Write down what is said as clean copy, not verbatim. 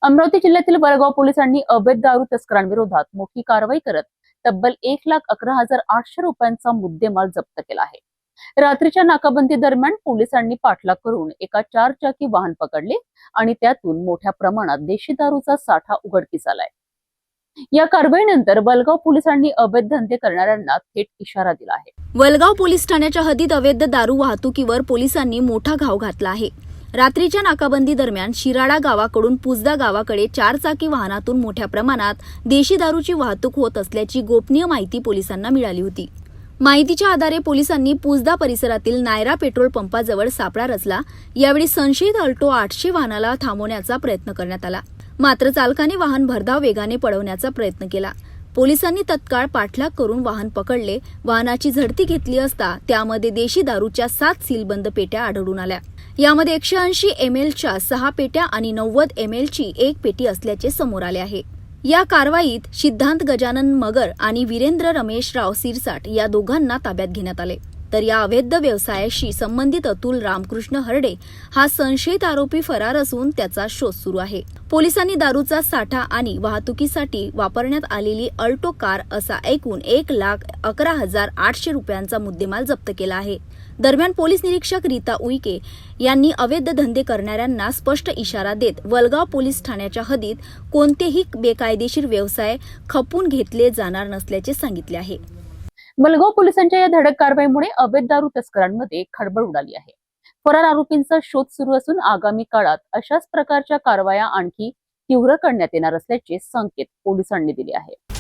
अमरावती जिल्ह्यातील वडगाव पोलिसांनी अवैध दारू तस्करांविरोधात मोठी कारवाई करत तब्बल 1,11,800 रुपयांचा मुद्देमाल जप्त केला आहे. रात्रीच्या नाकाबंदी दरम्यान पोलिसांनी पाठलाग करून एका 4 चाकी वाहन पकडले आणि त्यातून मोठ्या प्रमाणात देशी दारूचा साठा उघडकीस आलाय. या कारवाईनंतर वडगाव पोलिसांनी अवैध धंदे करणाऱ्यांना थेट इशारा दिला आहे. वडगाव पोलीस ठाण्याच्या हद्दीत अवैध दारू वाहतुकीवर पोलिसांनी मोठा घाव घातला आहे. रात्रीच्या नाकाबंदी दरम्यान शिराडा गावाकडून पुसदा गावाकडे 4 चाकी वाहनातून मोठ्या प्रमाणात देशी दारूची वाहतूक होत असल्याची गोपनीय माहिती पोलिसांना मिळाली होती. माहितीच्या आधारे पोलिसांनी पुसदा परिसरातील नायरा पेट्रोल पंपाजवळ सापळा रचला. यावेळी संशयित अल्टो 800 वाहनाला थांबवण्याचा प्रयत्न करण्यात आला. मात्र चालकाने वाहन भरधाव वेगाने पळवण्याचा प्रयत्न केला. पोलिसांनी तत्काळ पाठलाग करून वाहन पकडले. वाहनाची झडती घेतली असता त्यामध्ये देशी दारूच्या 7 सीलबंद पेट्या आढळून आल्या. यामध्ये 180 ml 6 पेट्या आणि 90 ml 1 पेटी असल्याचे समोर आले आहे. या कारवाईत सिद्धांत गजानन मगर आणि वीरेंद्र रमेशराव सिरसाट या दोघांना ताब्यात घेण्यात आले. तर या अवैध व्यवसायाशी संबंधित अतुल रामकृष्ण हरडे हा संशयित आरोपी फरार असून त्याचा शोध सुरू आहे. पोलिसांनी दारूचा साठा आणि वाहतुकीसाठी वापरण्यात आलेली अल्टो कार असा एकूण 1,11,800 रुपयांचा मुद्देमाल जप्त केला आहे. दरम्यान पोलीस निरीक्षक रीता उईके यांनी अवैध धंदे करणाऱ्यांना स्पष्ट इशारा देत वडगाव पोलीस ठाण्याच्या हद्दीत कोणतेही बेकायदेशीर व्यवसाय खपवून घेतले जाणार नसल्याचे सांगितले आहे. वडगाव पोलिसांच्या या धडक कारवाईमुळे अवैध दारू तस्करांमध्ये खळबळ उडाली आहे. फरार आरोपींचा शोध सुरू असून आगामी काळात अशाच प्रकारच्या कारवाया आणखी तीव्र करण्यात येणार असल्याचे संकेत पोलिसांनी दिले आहेत.